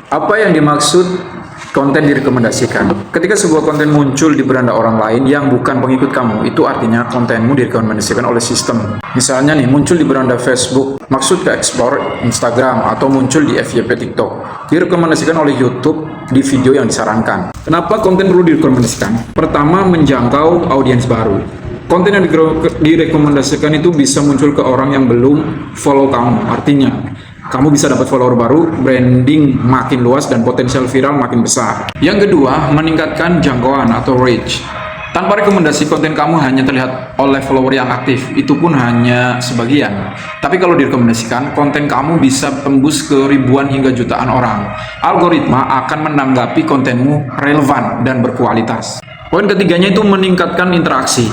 Apa yang dimaksud konten direkomendasikan? Ketika sebuah konten muncul di beranda orang lain yang bukan pengikut kamu, itu artinya kontenmu direkomendasikan oleh sistem. Misalnya nih, muncul di beranda Facebook, maksud ke Explore Instagram, atau muncul di FYP TikTok, direkomendasikan oleh YouTube di video yang disarankan. Kenapa konten perlu direkomendasikan? Pertama, menjangkau audiens baru. Konten yang direkomendasikan itu bisa muncul ke orang yang belum follow kamu. Artinya, kamu bisa dapat follower baru, branding makin luas, dan potensial viral makin besar. Yang kedua, meningkatkan jangkauan atau reach. Tanpa rekomendasi, konten kamu hanya terlihat oleh follower yang aktif, itu pun hanya sebagian. Tapi kalau direkomendasikan, konten kamu bisa tembus ke ribuan hingga jutaan orang. Algoritma akan menanggapi kontenmu relevan dan berkualitas. Poin ketiganya itu meningkatkan interaksi.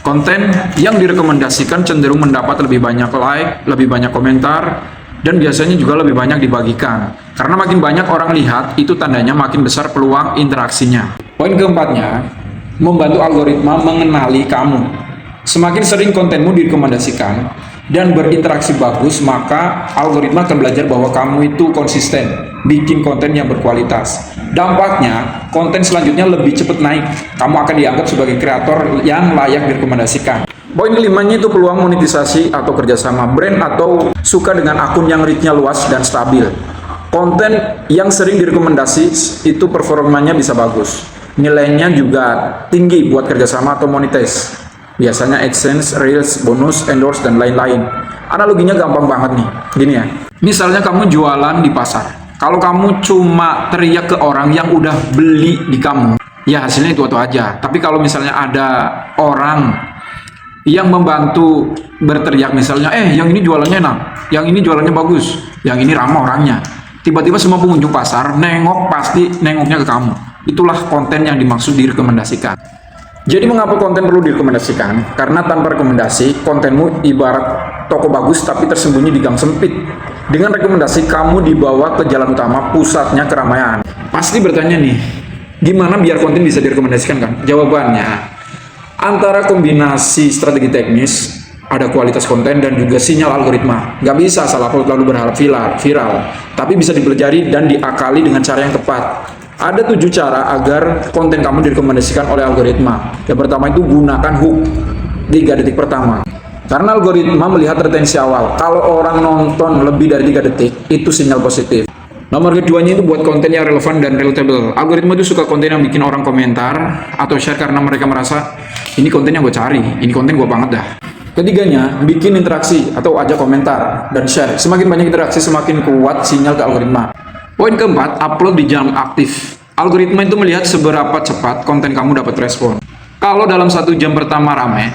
Konten yang direkomendasikan cenderung mendapat lebih banyak like, lebih banyak komentar, dan biasanya juga lebih banyak dibagikan. Karena makin banyak orang lihat, itu tandanya makin besar peluang interaksinya. Poin keempatnya, membantu algoritma mengenali kamu. Semakin sering kontenmu direkomendasikan dan berinteraksi bagus, maka algoritma akan belajar bahwa kamu itu konsisten, bikin konten yang berkualitas. Dampaknya, konten selanjutnya lebih cepat naik. Kamu akan dianggap sebagai kreator yang layak direkomendasikan. Poin kelimanya itu peluang monetisasi atau kerjasama. Brand atau suka dengan akun yang reach-nya luas dan stabil. Konten yang sering direkomendasi itu performanya bisa bagus. Nilainya juga tinggi buat kerjasama atau monetize. Biasanya AdSense, Reels, bonus, endorse, dan lain-lain. Analoginya gampang banget nih. Gini ya, misalnya kamu jualan di pasar. Kalau kamu cuma teriak ke orang yang udah beli di kamu, ya hasilnya itu aja. Tapi kalau misalnya ada orang yang membantu berteriak, misalnya, yang ini jualannya enak, yang ini jualannya bagus, yang ini ramah orangnya. Tiba-tiba semua pengunjung pasar pasti nengoknya ke kamu. Itulah konten yang dimaksud direkomendasikan. Jadi mengapa konten perlu direkomendasikan? Karena tanpa rekomendasi, kontenmu ibarat toko bagus tapi tersembunyi di gang sempit. Dengan rekomendasi, kamu dibawa ke jalan utama, pusatnya keramaian. Pasti bertanya nih, gimana biar konten bisa direkomendasikan kan? Jawabannya, antara kombinasi strategi teknis, ada kualitas konten, dan juga sinyal algoritma. Gak bisa asal upload lalu berharap viral, tapi bisa dipelajari dan diakali dengan cara yang tepat. Ada 7 cara agar konten kamu direkomendasikan oleh algoritma. Yang pertama itu gunakan hook 3 detik pertama. Karena algoritma melihat retensi awal. Kalau orang nonton lebih dari 3 detik, itu sinyal positif. Nomor keduanya itu buat konten yang relevan dan relatable. Algoritma itu suka konten yang bikin orang komentar atau share karena mereka merasa ini konten yang gue cari, ini konten gue banget dah. Ketiganya, bikin interaksi atau ajak komentar dan share. Semakin banyak interaksi, semakin kuat sinyal ke algoritma. Poin keempat, upload di jam aktif. Algoritma itu melihat seberapa cepat konten kamu dapat respon. Kalau dalam 1 jam pertama rame,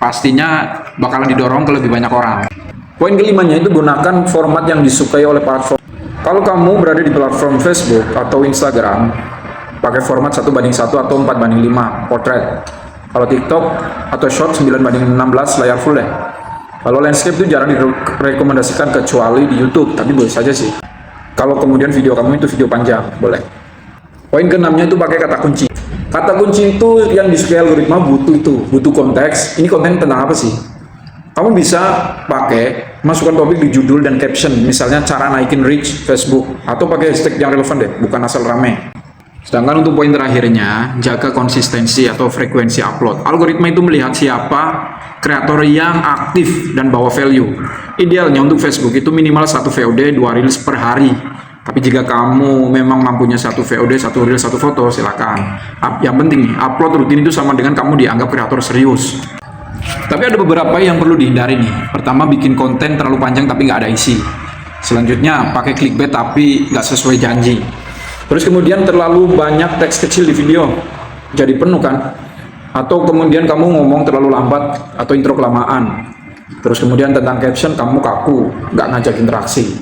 pastinya bakalan didorong ke lebih banyak orang. Poin kelimanya itu gunakan format yang disukai oleh platform. Kalau kamu berada di platform Facebook atau Instagram, pakai format 1:1 atau 4:5 portrait. Kalau TikTok atau Short 9:16 layar full deh. Kalau landscape itu jarang direkomendasikan kecuali di YouTube, tapi boleh saja sih. Kalau kemudian video kamu itu video panjang, boleh. Poin keenamnya itu pakai kata kunci. Kata kunci itu yang disukai algoritma butuh konteks. Ini konten tentang apa sih? Kamu bisa pakai masukkan topik di judul dan caption, misalnya cara naikin reach Facebook, atau pakai hashtag yang relevan deh, bukan asal rame. Sedangkan untuk poin terakhirnya, jaga konsistensi atau frekuensi upload. Algoritma itu melihat siapa kreator yang aktif dan bawa value. Idealnya untuk Facebook itu minimal 1 VOD, 2 Reels per hari. Tapi jika kamu memang mampunya 1 VOD, 1 Reels, 1 foto, silakan. Yang penting nih, upload rutin itu sama dengan kamu dianggap kreator serius. Tapi ada beberapa yang perlu dihindari nih. Pertama, bikin konten terlalu panjang tapi nggak ada isi. Selanjutnya, pakai clickbait tapi nggak sesuai janji. Terus kemudian terlalu banyak teks kecil di video, jadi penuh kan? Atau kemudian kamu ngomong terlalu lambat atau intro kelamaan. Terus kemudian tentang caption kamu kaku, nggak ngajak interaksi.